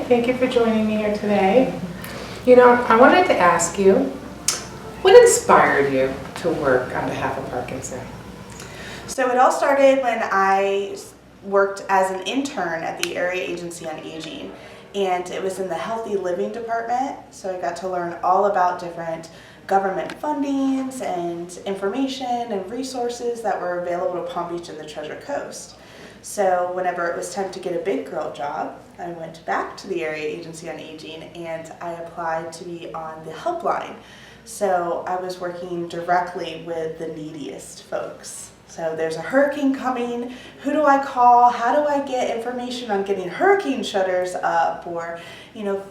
Thank you for joining me here today. You know, I wanted to ask you, what inspired you to work on behalf of Parkinson? So it all started when I worked as an intern at the Area Agency on Aging, and it was in the Healthy Living department. So I got to learn all about different government fundings and information and resources that were available to Palm Beach and the Treasure Coast. So whenever it was time to get a big girl job, I went back to the Area Agency on Aging and I applied to be on the helpline. So I was working directly with the neediest folks. So there's a hurricane coming, who do I call? How do I get information on getting hurricane shutters up, or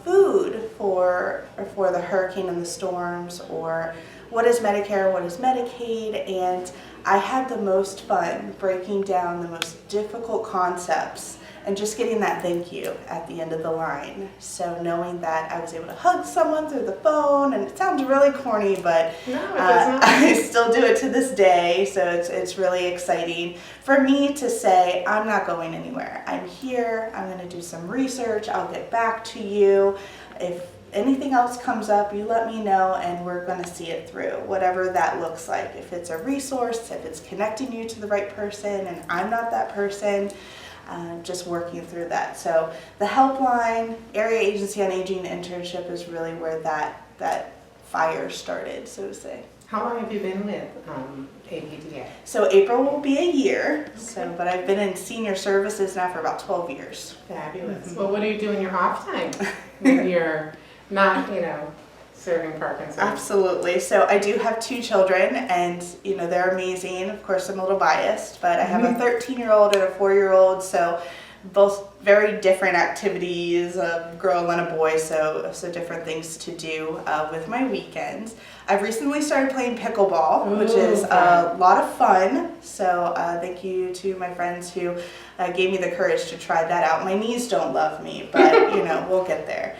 food for the hurricane and the storms, or what is Medicare, what is Medicaid? And I had the most fun breaking down the most difficult concepts and just getting that thank you at the end of the line. So knowing that I was able to hug someone through the phone, and it sounds really corny, but I still do it to this day. So it's really exciting for me to say, I'm not going anywhere. I'm here, I'm gonna do some research, I'll get back to you. If anything else comes up, you let me know and we're gonna see it through, whatever that looks like. If it's a resource, if it's connecting you to the right person and I'm not that person, just working through that. So the helpline, Area Agency on Aging internship is really where that fire started, so to say. How long have you been with APDA? So April will be a year, but I've been in senior services now for about 12 years. Fabulous. Well, what do you do in your off time when you're not, serving Parkinson's? Absolutely. So I do have 2 children, and they're amazing. Of course, I'm a little biased, but I have a 13-year-old and a 4-year-old, so both very different activities, a girl and a boy, so different things to do with my weekends. I've recently started playing pickleball, which is a lot of fun. So thank you to my friends who gave me the courage to try that out. My knees don't love me, but we'll get there.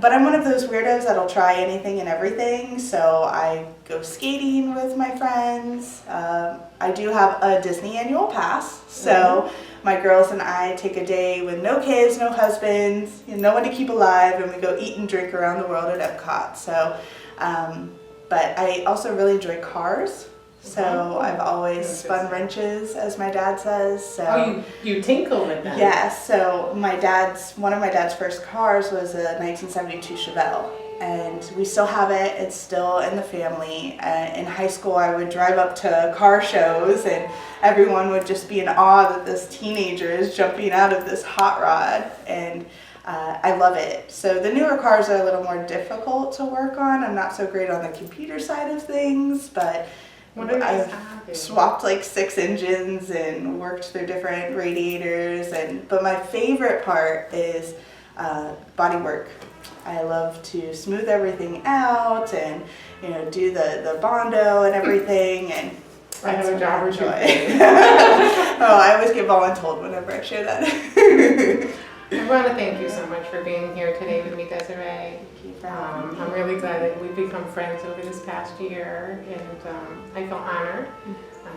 But I'm one of those weirdos that'll try anything and everything, so I go skating with my friends. I do have a Disney annual pass, so my girls and I take a day with no kids, no husbands, no one to keep alive, and we go eat and drink around the world at Epcot. So, but I also really enjoy cars. So I've always spun wrenches, as my dad says. So you tinkle with them? Yes. So one of my dad's first cars was a 1972 Chevelle, and we still have it. It's still in the family. In high school, I would drive up to car shows, and everyone would just be in awe that this teenager is jumping out of this hot rod, and I love it. So the newer cars are a little more difficult to work on. I'm not so great on the computer side of things, but I've swapped like 6 engines and worked through different radiators, but my favorite part is body work. I love to smooth everything out and do the Bondo and everything, and I have a job or two. Oh, I always get voluntold whenever I share that. I want to thank you so much for being here today with me, Desiree. I'm really glad that we've become friends over this past year, and I feel honored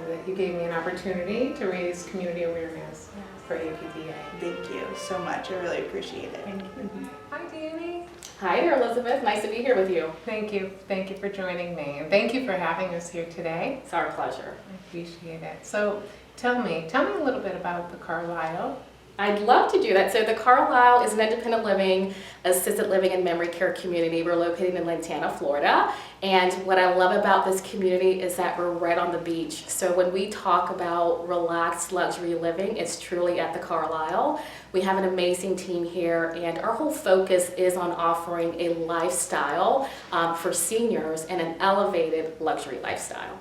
that you gave me an opportunity to raise community awareness for APDA. Thank you so much. I really appreciate it. Thank you. Hi, Danny. Hi there, Elizabeth. Nice to be here with you. Thank you. Thank you for joining me, and thank you for having us here today. It's our pleasure. I appreciate it. So tell me a little bit about the Carlyle. I'd love to do that. So the Carlyle is an independent living, assisted living, and memory care community. We're located in Lantana, Florida. And what I love about this community is that we're right on the beach. So when we talk about relaxed luxury living, it's truly at the Carlyle. We have an amazing team here, and our whole focus is on offering a lifestyle for seniors and an elevated luxury lifestyle.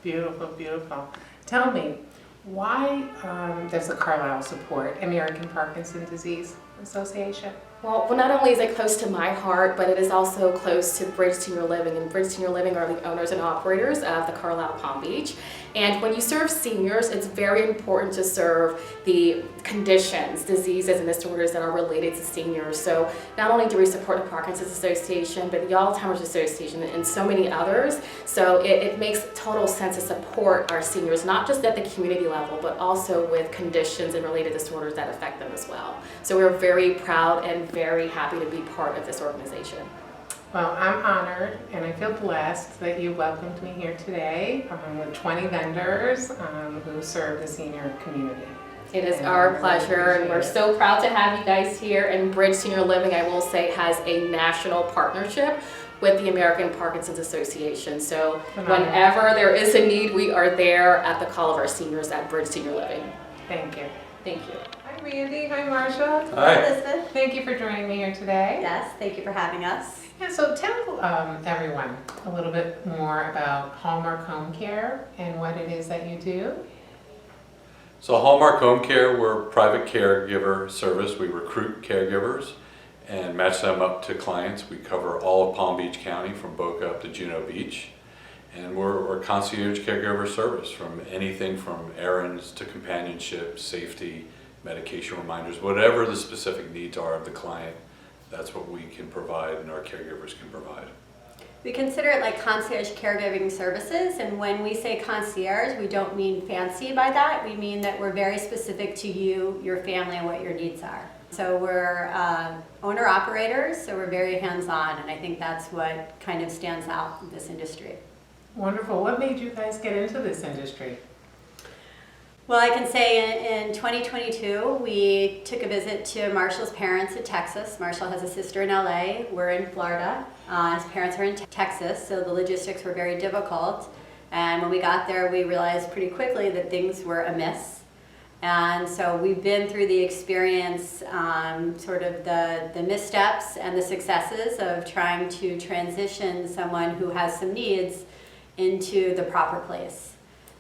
Beautiful, beautiful. Tell me, why does the Carlyle support American Parkinson's Disease Association? Well, not only is it close to my heart, but it is also close to Bridge Senior Living. And Bridge Senior Living are the owners and operators of the Carlyle Palm Beach. And when you serve seniors, it's very important to serve the conditions, diseases, and disorders that are related to seniors. So not only do we support the Parkinson's Association, but the Alzheimer's Association and so many others. So it makes total sense to support our seniors, not just at the community level, but also with conditions and related disorders that affect them as well. So we're very proud and very happy to be part of this organization. Well, I'm honored and I feel blessed that you welcomed me here today with 20 vendors who serve the senior community. It is our pleasure, and we're so proud to have you guys here. And Bridge Senior Living, I will say, has a national partnership with the American Parkinson's Association. So whenever there is a need, we are there at the call of our seniors at Bridge Senior Living. Thank you. Thank you. Hi, Randy. Hi, Marsha. Hi. Elizabeth. Thank you for joining me here today. Yes, thank you for having us. Yeah, so tell everyone a little bit more about Hallmark Home Care and what it is that you do. So Hallmark Home Care, we're a private caregiver service. We recruit caregivers and match them up to clients. We cover all of Palm Beach County from Boca up to Juno Beach. And we're a concierge caregiver service, from anything from errands to companionship, safety, medication reminders, whatever the specific needs are of the client, that's what we can provide and our caregivers can provide. We consider it like concierge caregiving services, and when we say concierge, we don't mean fancy by that. We mean that we're very specific to you, your family, and what your needs are. So we're owner-operators, so we're very hands-on, and I think that's what kind of stands out in this industry. Wonderful. What made you guys get into this industry? Well, I can say in 2022, we took a visit to Marshall's parents in Texas. Marshall has a sister in LA. We're in Florida. His parents are in Texas, so the logistics were very difficult. And when we got there, we realized pretty quickly that things were amiss. And so we've been through the experience, sort of the missteps and the successes of trying to transition someone who has some needs into the proper place.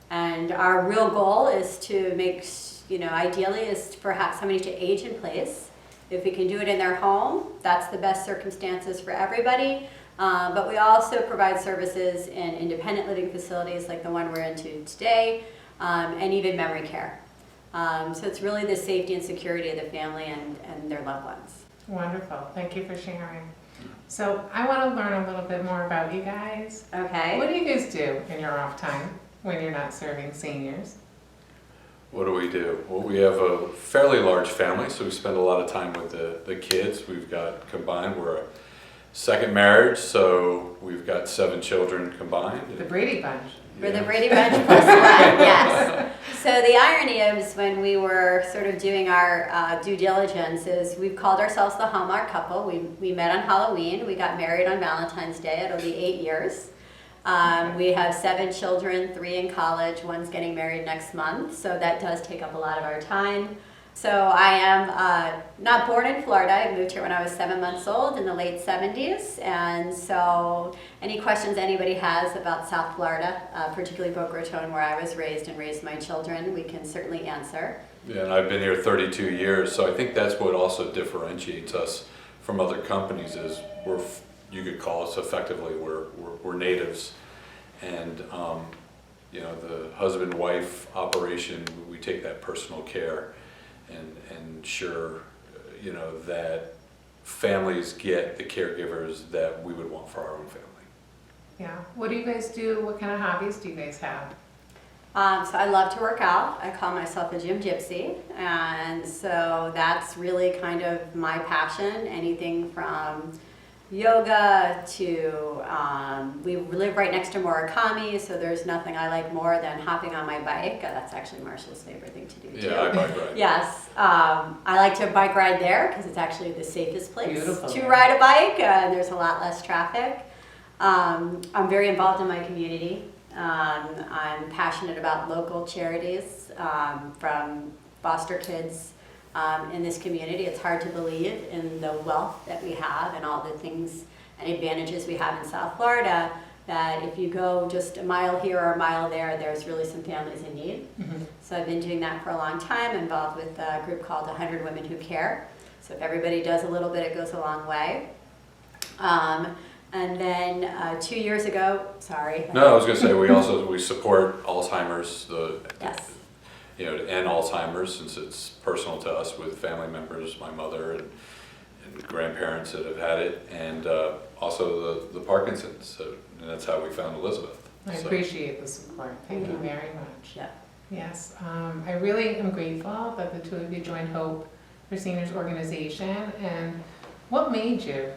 And our real goal is to make, ideally is for somebody to age in place. If we can do it in their home, that's the best circumstances for everybody. But we also provide services in independent living facilities like the one we're into today, and even memory care. So it's really the safety and security of the family and their loved ones. Wonderful. Thank you for sharing. So I want to learn a little bit more about you guys. Okay. What do you guys do in your off time when you're not serving seniors? What do we do? Well, we have a fairly large family, so we spend a lot of time with the kids. We've got combined, we're a second marriage, so we've got 7 children combined. The Brady Bunch. We're the Brady Bunch plus one, yes. So the irony is when we were sort of doing our due diligence is we've called ourselves the Hallmark couple. We met on Halloween. We got married on Valentine's Day. It'll be 8 years. We have 7 children, 3 in college, 1's getting married next month. So that does take up a lot of our time. So I am not born in Florida. I moved here when I was 7 months old in the late 70s. And so any questions anybody has about South Florida, particularly Boca Raton where I was raised and raised my children, we can certainly answer. Yeah, and I've been here 32 years, so I think that's what also differentiates us from other companies is you could call us effectively, we're natives. And the husband-wife operation, we take that personal care and ensure that families get the caregivers that we would want for our own family. Yeah. What do you guys do? What kind of hobbies do you guys have? So I love to work out. I call myself a gym gypsy, and so that's really kind of my passion. Anything from yoga to, we live right next to Murakami, so there's nothing I like more than hopping on my bike. That's actually Marshall's favorite thing to do too. Yeah, I bike ride. Yes, I like to bike ride there because it's actually the safest place Beautiful. to ride a bike. There's a lot less traffic. I'm very involved in my community. I'm passionate about local charities, from foster kids in this community. It's hard to believe in the wealth that we have and all the things and advantages we have in South Florida, that if you go just a mile here or a mile there, there's really some families in need. Mm-hmm. So I've been doing that for a long time, involved with a group called 100 Women Who Care. So if everybody does a little bit, it goes a long way. And then 2 years ago, sorry. No, I was going to say we support Alzheimer's. Yes. and Alzheimer's, since it's personal to us with family members, my mother and grandparents that have had it, and also the Parkinson's. So, and that's how we found Elizabeth. I appreciate the support. Thank you very much. Yeah. Yes, I really am grateful that the two of you joined Hope for Seniors organization. And what made you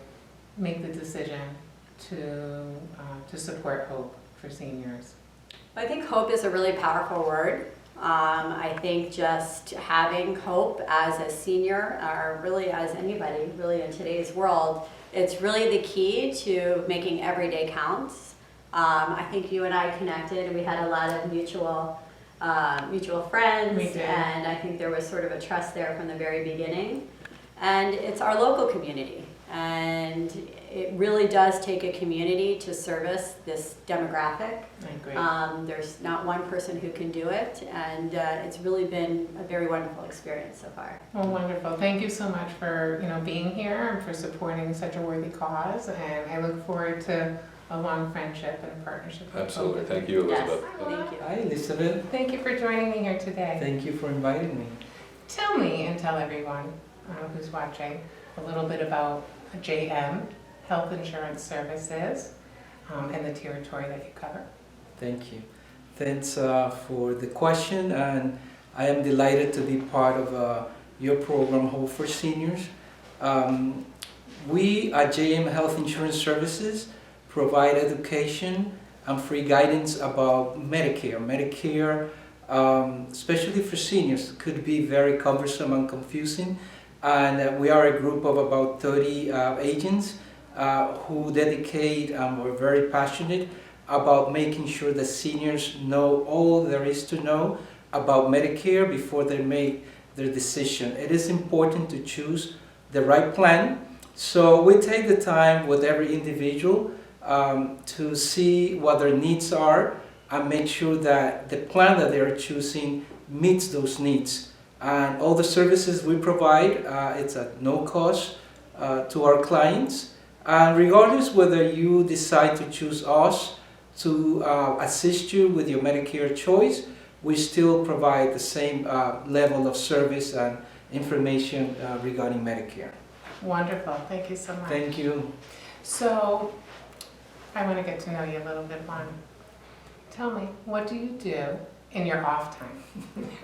make the decision to support Hope for Seniors? I think hope is a really powerful word. I think just having hope as a senior, or really as anybody, really in today's world, it's really the key to making every day count. I think you and I connected, and we had a lot of mutual friends, We did. and I think there was sort of a trust there from the very beginning. And it's our local community, and it really does take a community to service this demographic. I agree. There's not one person who can do it, and it's really been a very wonderful experience so far. Well, wonderful. Thank you so much for being here and for supporting such a worthy cause. And I look forward to a long friendship and partnership. with Absolutely. Hope. Thank you, Yes, Elizabeth. thank you. Hi, Elizabeth. Thank you for joining me here today. Thank you for inviting me. Tell me and tell everyone who's watching a little bit about JM Health Insurance Services and the territory that you cover. Thank you. Thanks for the question, and I am delighted to be part of your program, Hope for Seniors. We at JM Health Insurance Services provide education and free guidance about Medicare. Medicare, especially for seniors, could be very cumbersome and confusing. And we are a group of about 30 agents who dedicate and we're very passionate about making sure that seniors know all there is to know about Medicare before they make their decision. It is important to choose the right plan. So we take the time with every individual to see what their needs are and make sure that the plan that they are choosing meets those needs. And all the services we provide, it's at no cost to our clients. And regardless whether you decide to choose us to assist you with your Medicare choice, we still provide the same level of service and information regarding Medicare. Wonderful. Thank you so much. Thank you. So, I want to get to know you a little bit, Juan. Tell me, what do you do in your off time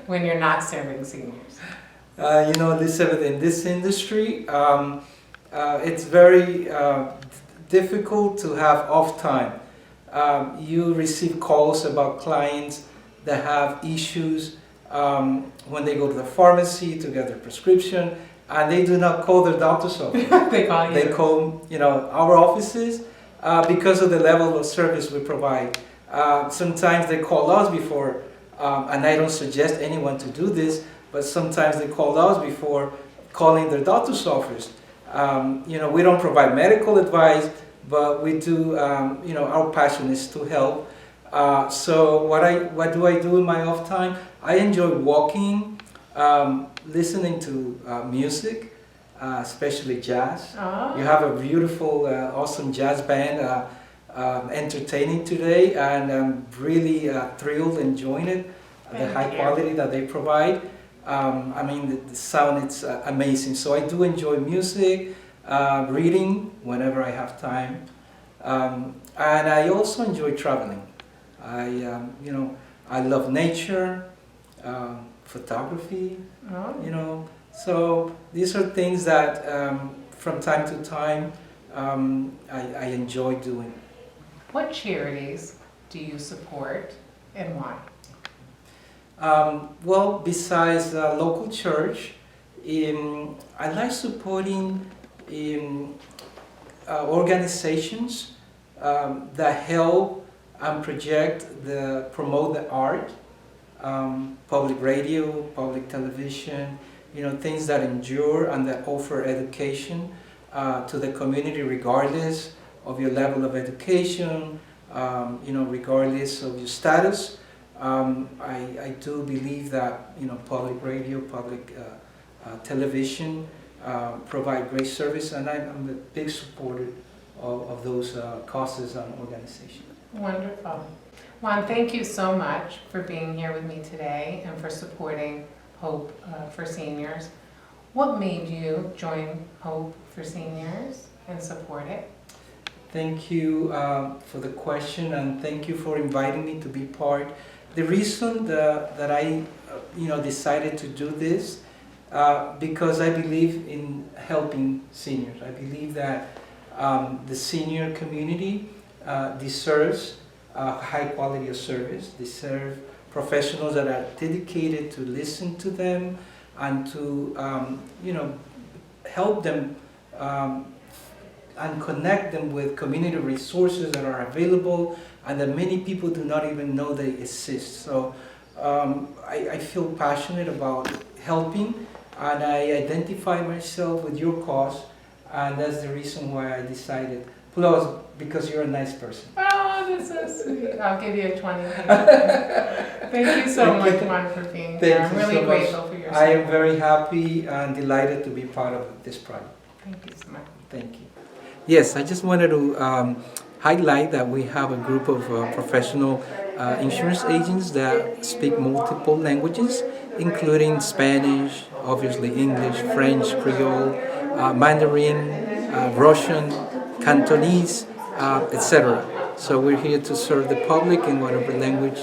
when you're not serving seniors? Elizabeth, in this industry, it's very difficult to have off time. You receive calls about clients that have issues when they go to the pharmacy to get their prescription, and they do not call their doctor's office. They call you. They call, our offices because of the level of service we provide. Sometimes they call us before, and I don't suggest anyone to do this, but sometimes they call us before calling their doctor's office. We don't provide medical advice, but we do, our passion is to help. So what do I do in my off time? I enjoy walking, listening to music, especially jazz. Oh. You have a beautiful, awesome jazz band entertaining today, and I'm really thrilled enjoying it. The Thank high you. quality that they provide. The sound, it's amazing. So I do enjoy music, reading whenever I have time, and I also enjoy traveling. I love nature, photography, Oh. So these are things that from time to time I enjoy doing. What charities do you support and why? Well, besides the local church, I like supporting organizations that help and promote the art, public radio, public television, things that endure and that offer education to the community regardless of your level of education, regardless of your status. I do believe that public radio, public television provide great service, and I'm a big supporter of those causes and organizations. Wonderful. Juan, thank you so much for being here with me today and for supporting Hope for Seniors. What made you join Hope for Seniors and support it? Thank you for the question, and thank you for inviting me to be part. The reason that I decided to do this because I believe in helping seniors. I believe that the senior community deserves high quality of service, deserve professionals that are dedicated to listen to them and to help them and connect them with community resources that are available and that many people do not even know they exist. So I feel passionate about helping, and I identify myself with your cause, and that's the reason why I decided. Plus, because you're a nice person. Oh, that's so sweet. I'll give you a 20. Thank you so much, Juan, for being here. I'm really grateful for your support. I am very happy and delighted to be part of this project. Thank you so much. Thank you. Yes, I just wanted to highlight that we have a group of professional insurance agents that speak multiple languages, including Spanish, obviously English, French, Creole, Mandarin, Russian, Cantonese, etc. So we're here to serve the public in whatever language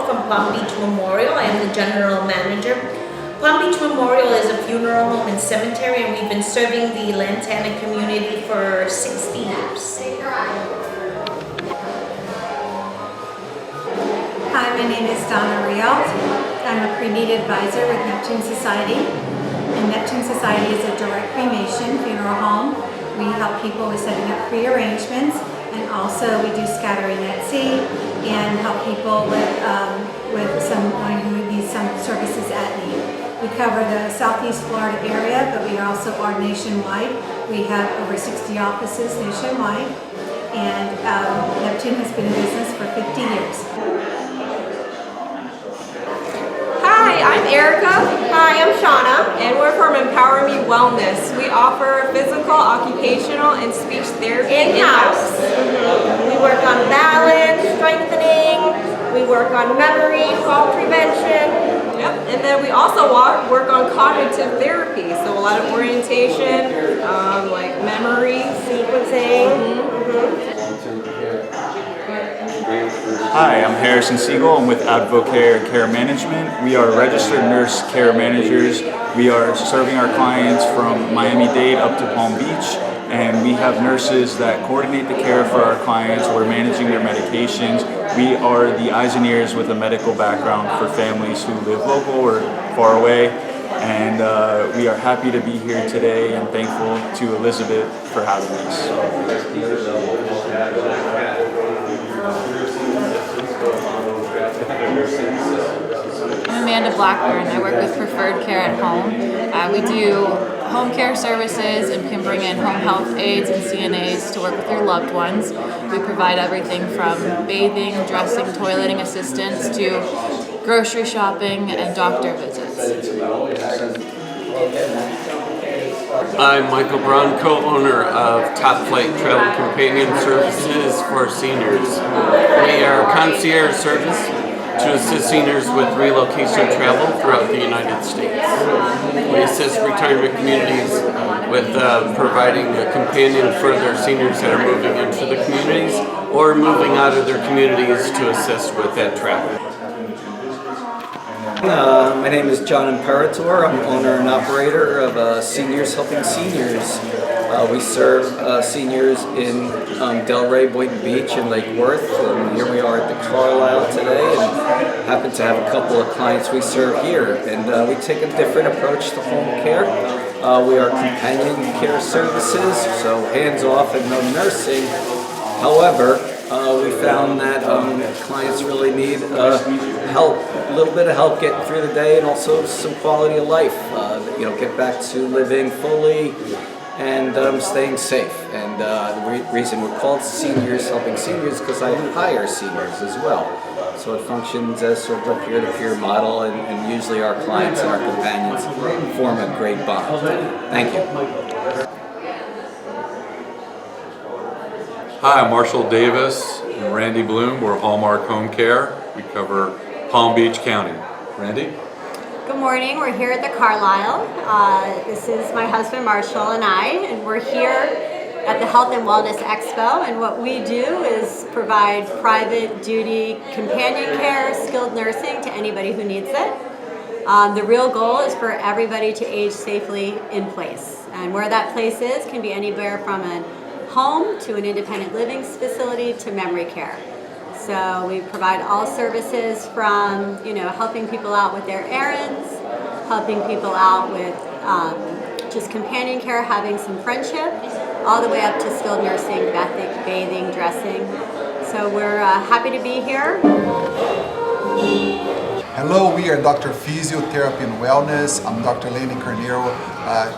from Palm Beach Memorial. I am the general manager. Palm Beach Memorial is a funeral home and cemetery, and we've been serving the Lantana community for 60 years. Hi, my name is Donna Rialt. I'm a pre-need advisor with Neptune Society. And Neptune Society is a direct cremation funeral home. We help people with setting up pre-arrangements, and also we do scattering at sea and help people with someone who needs some services at need. We cover the Southeast Florida area, but we also are nationwide. We have over 60 offices nationwide, and Neptune has been in business for 50 years. Hi, I'm Hi, I'm Shauna, and we're from Empower Me Wellness. We offer physical, occupational, and speech therapy in-house. We work on balance, strengthening, we work on memory, fall prevention. Yep. And then we also work on cognitive therapy, so a lot of orientation, like memory, Sequencing. Hi, I'm Harrison Siegel. I'm with Advocare Care Management. We are registered nurse care managers. We are serving our clients from Miami-Dade up to Palm Beach, and we have nurses that coordinate the care for our clients. We're managing their medications. We are the eyes and ears with a medical background for families who live local or far away. And we are happy to be here today and thankful to Elizabeth for having us. I'm Amanda Blackburn. I work with Preferred Care at Home. We do home care services and can bring in home health aides and CNAs to work with your loved ones. We provide everything from bathing, dressing, toileting assistance to grocery shopping and doctor visits. I'm Michael Braun, co-owner of Top Flight Travel Companion Services for Seniors. We are a concierge service to assist seniors with relocation travel throughout the United States. We assist retirement communities with providing a companion for their seniors that are moving into the communities or moving out of their communities to assist with that travel. My name is John Imperator. I'm owner and operator of Seniors Helping Seniors. We serve seniors in Delray, Boynton Beach, and Lake Worth. And here we are at the Carlyle today, and happen to have a couple of clients we serve here. And we take a different approach to home care. We are companion care services, so hands-off and no nursing. However, we found that clients really need help, a little bit of help getting through the day, and also some quality of life. Get back to living fully and staying safe. And the reason we're called Seniors Helping Seniors because I hire seniors as well. So it functions as sort of a peer-to-peer model, and usually our clients and our companions form a great bond. Thank you. Hi, I'm Marshall Davis and Randy Bloom. We're Hallmark Home Care. We cover Palm Beach County. Randy? Good morning, we're here at the Carlyle. This is my husband Marshall and I, and we're here at the Health and Wellness Expo, and what we do is provide private duty companion care, skilled nursing to anybody who needs it. The real goal is for everybody to age safely in place, and where that place is can be anywhere from a home to an independent living facility to memory care. So we provide all services from, helping people out with their errands, helping people out with just companion care, having some friendship, all the way up to skilled nursing, bathing, dressing. So we're happy to be here. Hello, we are Dr. Physiotherapy and Wellness. I'm Dr. Lenny Carneiro.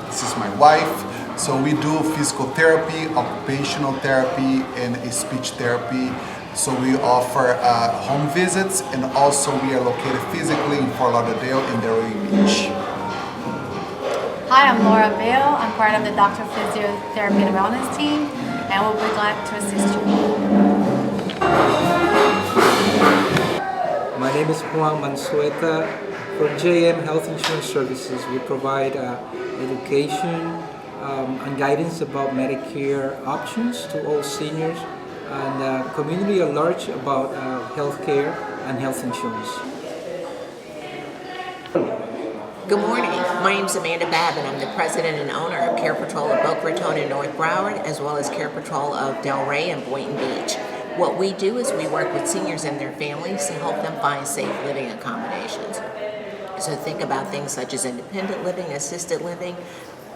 This is my wife. So we do physical therapy, occupational therapy, and speech therapy. So we offer home visits, and also we are located physically in Fort Lauderdale and Delray Beach. Hi, I'm Laura Bale. I'm part of the Dr. Physiotherapy and Wellness team, and we'll be glad to assist you. My name is Juan Mansueta. For JM Health Insurance Services, we provide education and guidance about Medicare options to all seniors and community at large about health care and health insurance. Good morning. My name is Amanda Babb, and I'm the president and owner of Care Patrol of Boca Raton and North Broward, as well as Care Patrol of Delray and Boynton Beach. What we do is we work with seniors and their families to help them find safe living accommodations. So think about things such as independent living, assisted living,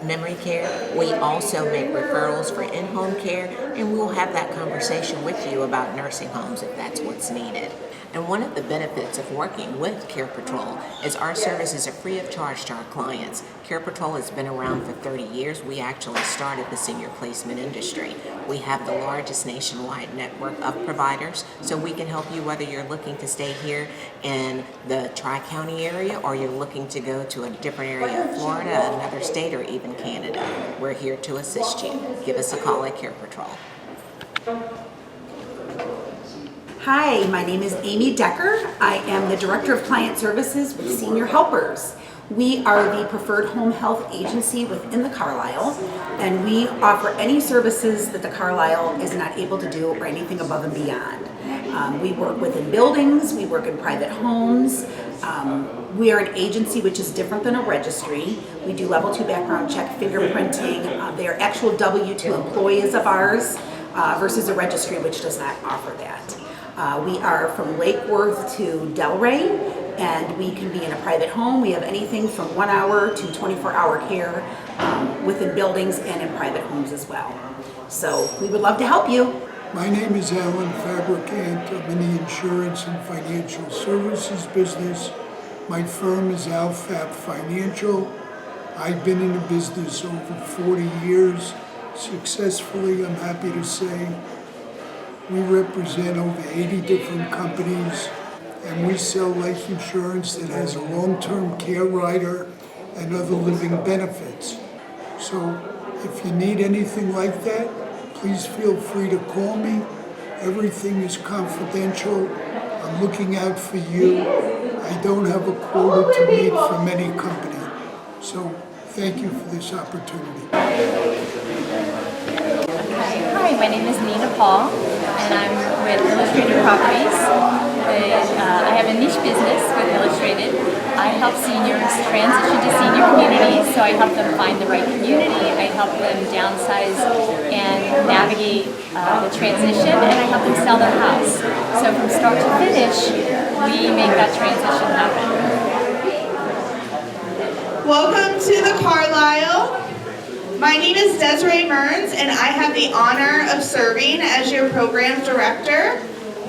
memory care. We also make referrals for in-home care, and we will have that conversation with you about nursing homes if that's what's needed. And one of the benefits of working with Care Patrol is our services are free of charge to our clients. Care Patrol has been around for 30 years. We actually started the senior placement industry. We have the largest nationwide network of providers, so we can help you whether you're looking to stay here in the Tri-County area or you're looking to go to a different area of Florida, another state, or even Canada. We're here to assist you. Give us a call at Care Patrol. Hi, my name is Amy Decker. I am the Director of Client Services with Senior Helpers. We are the preferred home health agency within the Carlyle, and we offer any services that the Carlyle is not able to do or anything above and beyond. We work within buildings, we work in private homes. We are an agency which is different than a registry. We do level 2 background check, fingerprinting. They are actual W-2 employees of ours versus a registry which does not offer that. We are from Lake Worth to Delray, and we can be in a private home. We have anything from 1 hour to 24-hour care within buildings and in private homes as well. So we would love to help you. My name is Alan Fabricant. I'm in the insurance and financial services business. My firm is Alfab Financial. I've been in the business over 40 years, successfully, I'm happy to say. We represent over 80 different companies, and we sell life insurance that has a long-term care rider and other living benefits. So if you need anything like that, please feel free to call me. Everything is confidential. I'm looking out for you. I don't have a quota to meet from any company. So thank you for this opportunity. Hi, my name is Nina Paul, and I'm with Illustrated Properties. I have a niche business with Illustrated. I help seniors transition to senior communities, so I help them find the right community, I help them downsize and navigate the transition, and I help them sell their house. So from start to finish, we make that transition happen. Welcome to the Carlyle. My name is Desiree Mearns, and I have the honor of serving as your program director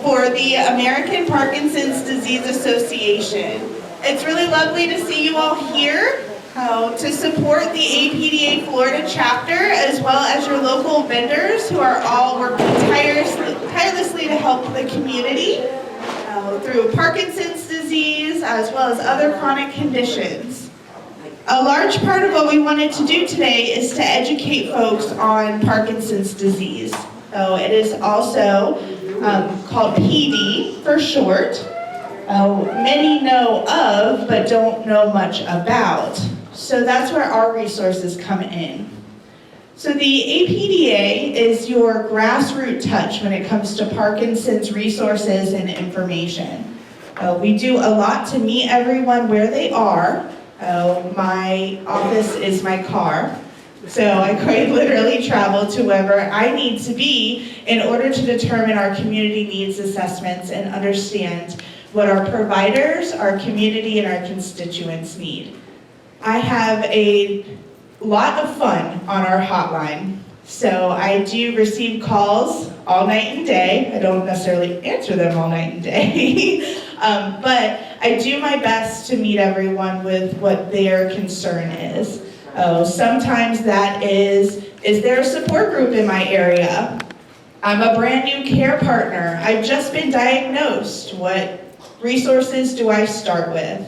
for the American Parkinson's Disease Association. It's really lovely to see you all here to support the APDA Florida chapter, as well as your local vendors who are all working tirelessly to help the community through Parkinson's disease, as well as other chronic conditions. A large part of what we wanted to do today is to educate folks on Parkinson's disease. So it is also called PD for short. Many know of, but don't know much about. So that's where our resources come in. So the APDA is your grassroots touch when it comes to Parkinson's resources and information. We do a lot to meet everyone where they are. My office is my car, so I quite literally travel to wherever I need to be in order to determine our community needs assessments and understand what our providers, our community, and our constituents need. I have a lot of fun on our hotline. So I do receive calls all night and day. I don't necessarily answer them all night and day, but I do my best to meet everyone with what their concern is. Sometimes that is there a support group in my area? I'm a brand new care partner. I've just been diagnosed. What resources do I start with?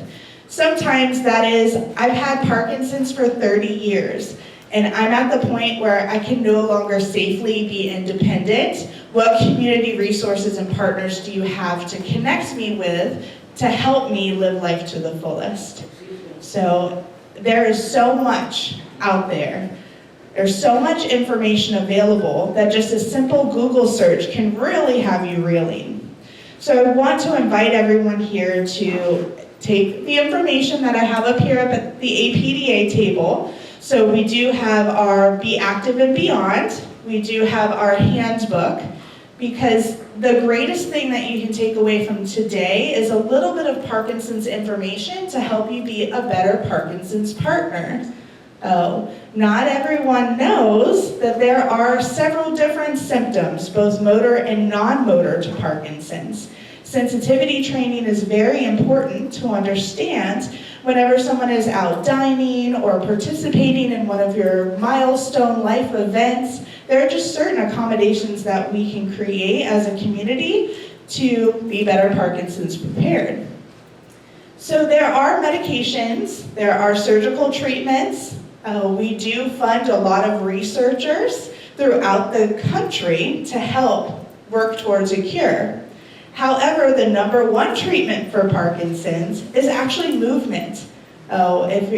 Sometimes that is, I've had Parkinson's for 30 years. And I'm at the point where I can no longer safely be independent. What community resources and partners do you have to connect me with to help me live life to the fullest? So there is so much out there. There's so much information available that just a simple Google search can really have you reeling. So I want to invite everyone here to take the information that I have up here at the APDA table. So we do have our Be Active and Beyond. We do have our handbook, because the greatest thing that you can take away from today is a little bit of Parkinson's information to help you be a better Parkinson's partner. Not everyone knows that there are several different symptoms, both motor and non-motor, to Parkinson's. Sensitivity training is very important to understand whenever someone is out dining or participating in one of your milestone life events, There are just certain accommodations that we can create as a community to be better Parkinson's prepared. So there are medications, there are surgical treatments. We do fund a lot of researchers throughout the country to help work towards a cure. However, the #1 treatment for Parkinson's is actually movement. If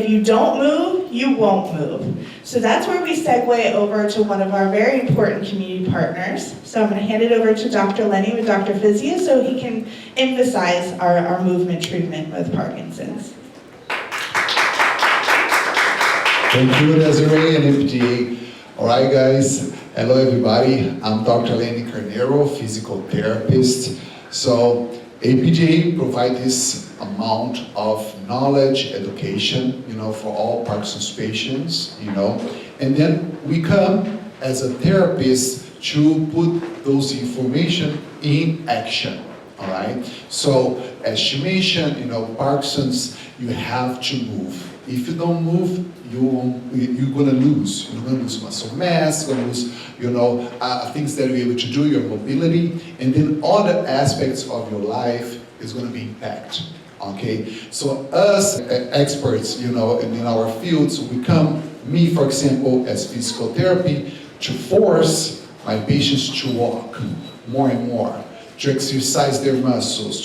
you don't move, you won't move. So that's where we segue over to one of our very important community partners. So I'm going to hand it over to Dr. Lenny with Dr. Physio so he can emphasize our movement treatment with Parkinson's. Thank you, Desiree and FDA. All right, guys. Hello, everybody. I'm Dr. Lenny Carneiro, physical therapist. So APJ provides this amount of knowledge, education, for all Parkinson's patients, and then we come as a therapist to put those information in action, all right? So as she mentioned, Parkinson's, you have to move. If you don't move, you're gonna lose. You're gonna lose muscle mass, you're gonna lose, things that you're able to do, your mobility, and then other aspects of your life is gonna be impacted. Okay, so us experts, in our fields, we come, me for example, as physical therapy, to force my patients to walk more and more, to exercise their muscles,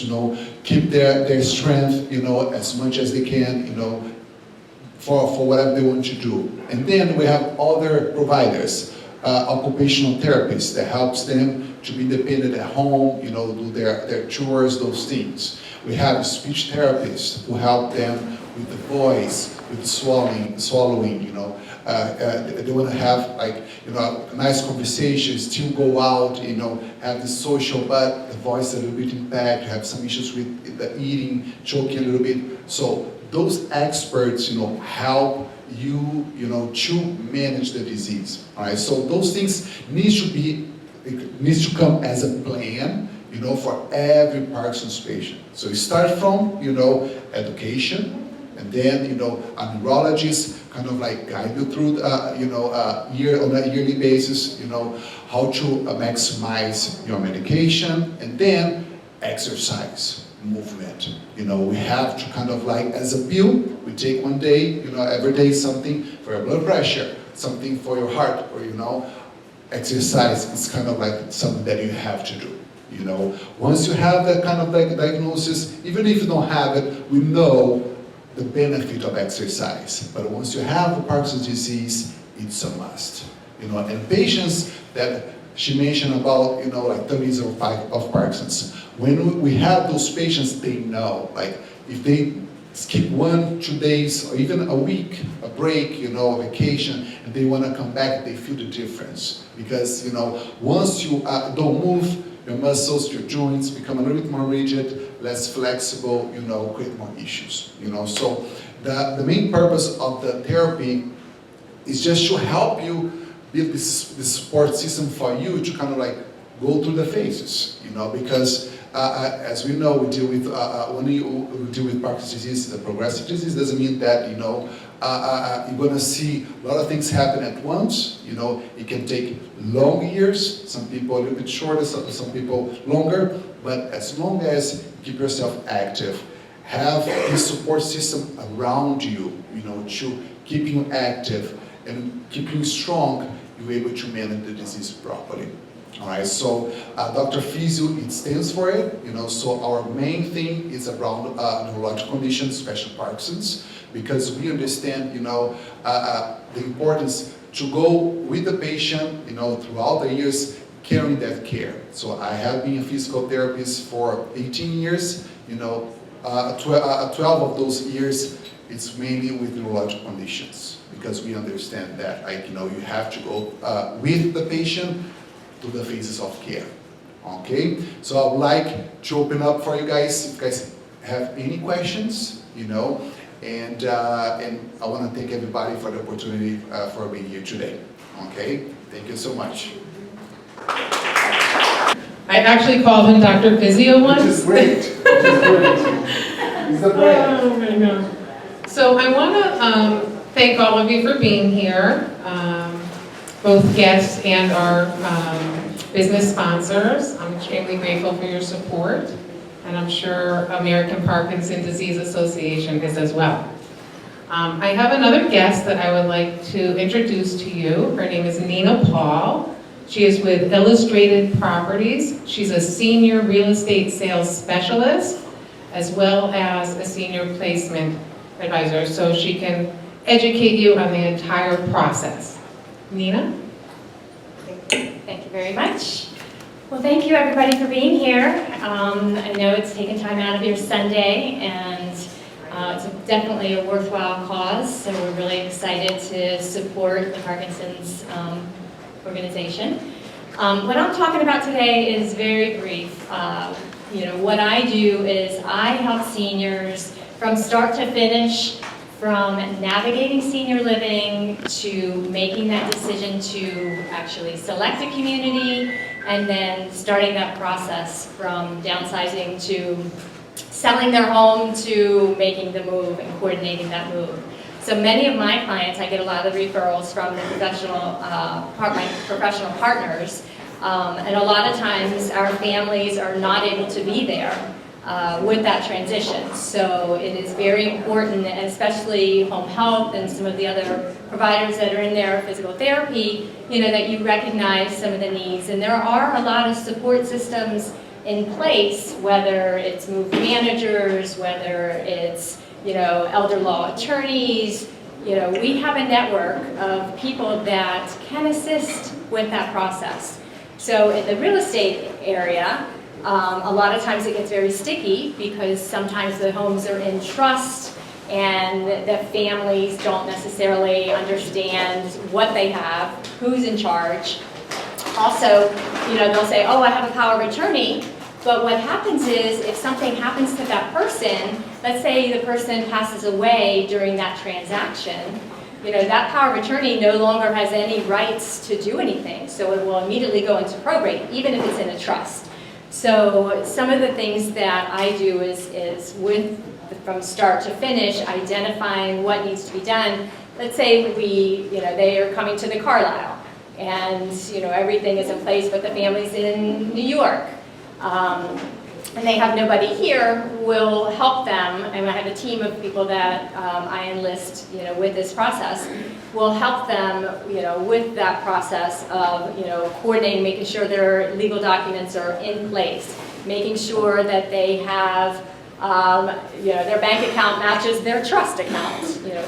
keep their strength, as much as they can, for whatever they want to do. And then we have other providers, occupational therapists that helps them to be independent at home, do their chores, those things. We have speech therapists who help them with the voice, with the swallowing, they want to have nice conversations, still go out, have the social, but the voice a little bit impaired, have some issues with the eating, choking a little bit. So those experts, help you, to manage the disease. All right, so those things needs to come as a plan, for every Parkinson's patient. So you start from, education, and then, a neurologist kind of guide you through, on a yearly basis, how to maximize your medication, and then exercise, movement. We have to kind of as a pill, we take one day, every day something for your blood pressure, something for your heart, or, exercise is kind of something that you have to do. Once you have that kind of diagnosis, even if you don't have it, we know the benefit of exercise. But once you have the Parkinson's disease, it's a must. And patients that she mentioned about, 30 years of Parkinson's, when we have those patients, they know, if they skip 1-2 days, or even a week, a break, a vacation, and they want to come back, they feel the difference. Because, once you don't move, your muscles, your joints become a little bit more rigid, less flexible, create more issues, So the main purpose of the therapy is just to help you build this support system for you to kind of go through the phases, because as we know, we deal with, when you deal with Parkinson's disease, the progressive disease, doesn't mean that, you're going to see a lot of things happen at once. It can take long years, some people a little bit shorter, some people longer, but as long as you keep yourself active, have this support system around you, to keep you active and keep you strong, you're able to manage the disease properly. All right, so Dr. Physio, it stands for it, so our main thing is around neurological conditions, especially Parkinson's, because we understand, the importance to go with the patient, throughout the years, carrying that care. So I have been a physical therapist for 18 years, 12 of those years, it's mainly with neurological conditions, because we understand that, you have to go with the patient to the phases of care. Okay, so I would like to open up for you guys, if you guys have any questions, and I want to thank everybody for the opportunity for being here today. Okay, thank you so much. I actually called him Dr. Physio once. Which is great. He's the brand. Oh my God. So I want to thank all of you for being here. both guests and our business sponsors. I'm extremely grateful for your support, and I'm sure American Parkinson's Disease Association is as well. I have another guest that I would like to introduce to you. Her name is Nina Paul. She is with Illustrated Properties. She's a senior real estate sales specialist, as well as a senior placement advisor, so she can educate you on the entire process. Nina? Thank you very much. Well, thank you everybody for being here. I know it's taken time out of your Sunday, and it's definitely a worthwhile cause, so we're really excited to support the Parkinson's organization. What I'm talking about today is very brief. What I do is I help seniors from start to finish, from navigating senior living to making that decision to actually select a community, and then starting that process from downsizing to selling their home to making the move and coordinating that move. So many of my clients, I get a lot of referrals from the my professional partners, and a lot of times our families are not able to be there with that transition. So it is very important, and especially home health and some of the other providers that are in there, physical therapy, that you recognize some of the needs. And there are a lot of support systems in place, whether it's move managers, whether it's elder law attorneys. We have a network of people that can assist with that process. So in the real estate area, a lot of times it gets very sticky because sometimes the homes are in trust and the families don't necessarily understand what they have, who's in charge. Also, they'll say, oh, I have a power of attorney. But what happens is, if something happens to that person, let's say the person passes away during that transaction, that power of attorney no longer has any rights to do anything. So it will immediately go into probate, even if it's in a trust. So some of the things that I do is from start to finish, identifying what needs to be done. Let's say they are coming to the Carlyle, and everything is in place, but the family's in New York. And they have nobody here. We'll help them, and I have a team of people that I enlist, with this process. We'll help them, with that process of, coordinating, making sure their legal documents are in place, making sure that they have, their bank account matches their trust account,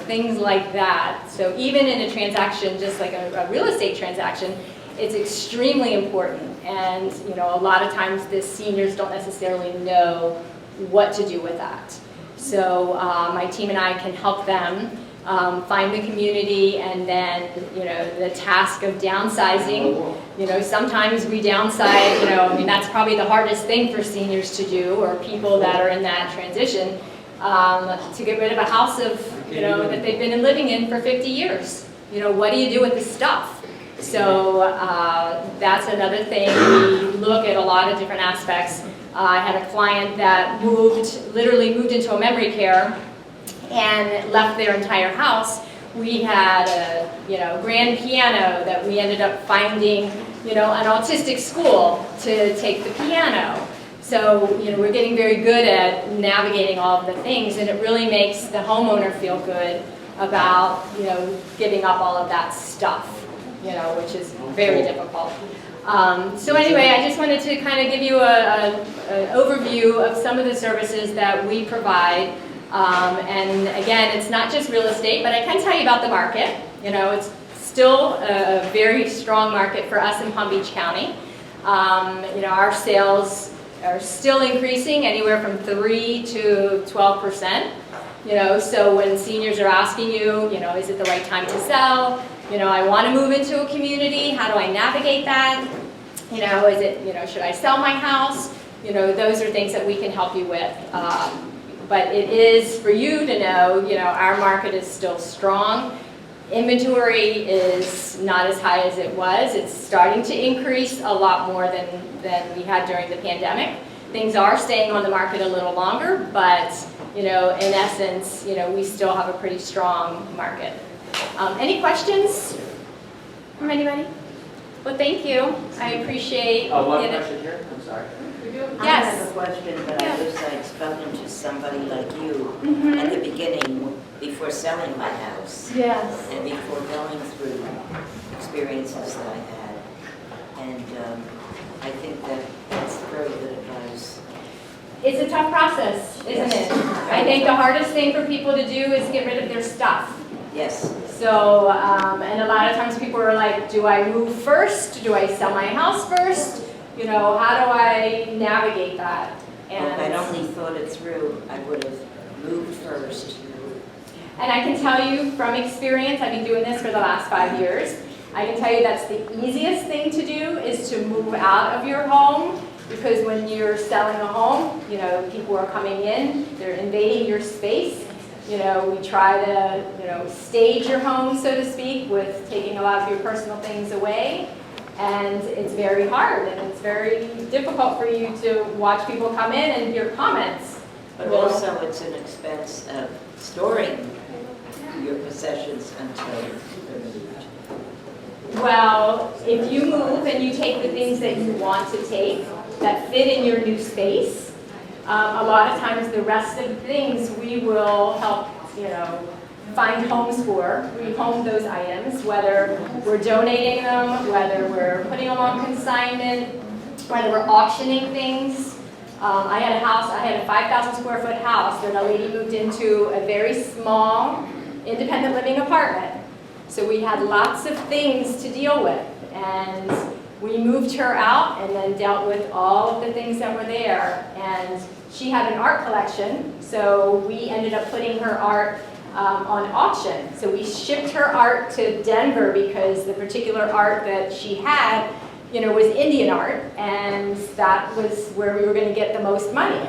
things like that. So even in a transaction, just like a real estate transaction, it's extremely important, and a lot of times the seniors don't necessarily know what to do with that. So my team and I can help them find the community, and then the task of downsizing. Sometimes we downsize. That's probably the hardest thing for seniors to do, or people that are in that transition, to get rid of a house of that they've been living in for 50 years. What do you do with the stuff? So that's another thing. We look at a lot of different aspects. I had a client that literally moved into a memory care and left their entire house. We had a grand piano that we ended up finding an autistic school to take the piano. So we're getting very good at navigating all of the things, and it really makes the homeowner feel good about giving up all of that stuff. Which is very difficult. So anyway, I just wanted to kind of give you an overview of some of the services that we provide. And again, it's not just real estate, but I can tell you about the market. It's still a very strong market for us in Palm Beach County. Our sales are still increasing, anywhere from 3 to 12%. So when seniors are asking you, is it the right time to sell? I want to move into a community. How do I navigate that? Is it, should I sell my house? Those are things that we can help you with. But it is for you to know, our market is still strong. Inventory is not as high as it was. It's starting to increase a lot more than we had during the pandemic. Things are staying on the market a little longer, but in essence, we still have a pretty strong market. Any questions? From anybody? Well, thank you. I appreciate One it. question here, I'm sorry. Yes. I have a question, but I wish I'd spoken to somebody like you at the beginning, before selling my house. Yes. And before going through experiences that I had. And I think that that's very good advice. It's a tough process, isn't it? I think the hardest thing for people to do is get rid of their stuff. Yes. So, and a lot of times people are like, do I move first? Do I sell my house first? You know, how do I navigate that? And if I'd only thought it through, I would have moved first. And I can tell you from experience, I've been doing this for the last 5 years, I can tell you that's the easiest thing to do is to move out of your home, because when you're selling a home, you know, people are coming in, they're invading your space. You know, we try to, you know, stage your home, so to speak, with taking a lot of your personal things away. And it's very hard, and it's very difficult for you to watch people come in and hear comments. But also it's an expense of storing your possessions until they're moved. Well, if you move and you take the things that you want to take that fit in your new space, a lot of times the rest of the things we will help, you know, find homes for, rehome those items, whether we're donating them, whether we're putting them on consignment, whether we're auctioning things. I had a house, I had a 5,000 square foot house that a lady moved into a very small independent living apartment. So we had lots of things to deal with, and we moved her out and then dealt with all of the things that were there. And she had an art collection, so we ended up putting her art on auction. So we shipped her art to Denver because the particular art that she had, you know, was Indian art, and that was where we were going to get the most money.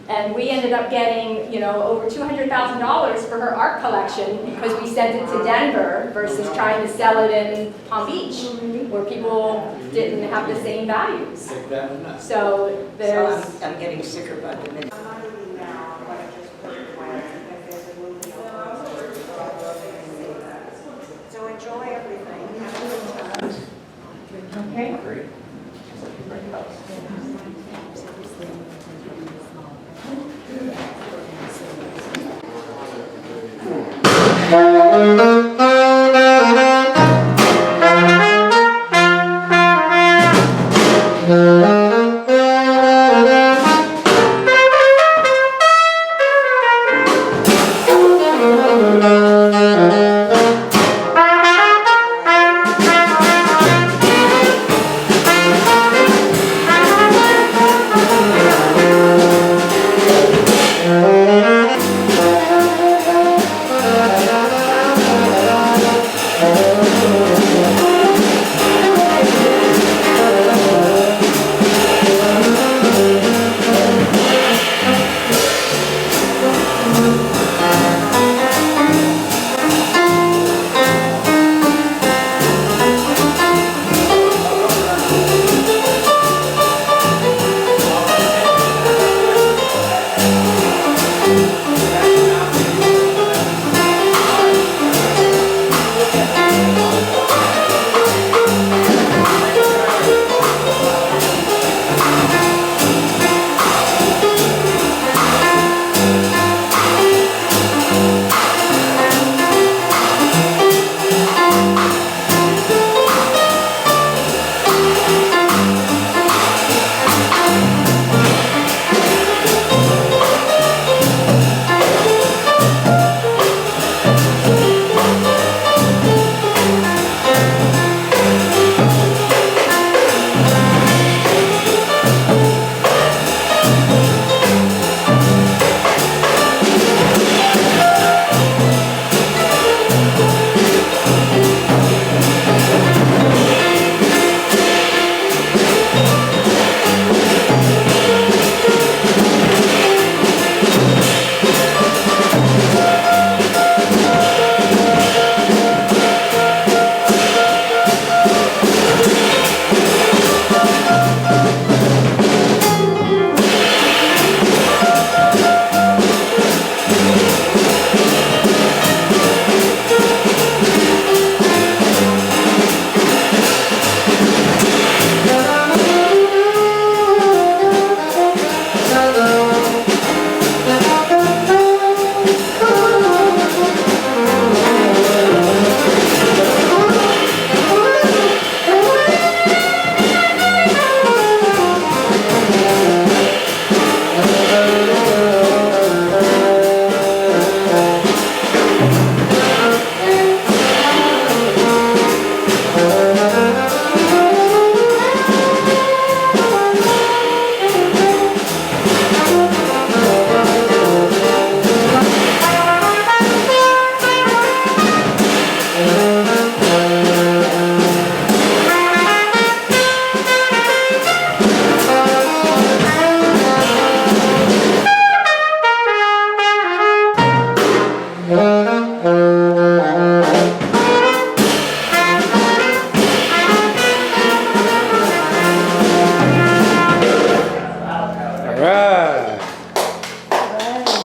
And we ended up getting, you know, over $200,000 for her art collection because we sent it to Denver versus trying to sell it in Palm Beach, where people didn't have the same values. So there's... So I'm getting sicker by the minute. So enjoy everything. Have a good time. Okay. Great. Thank you.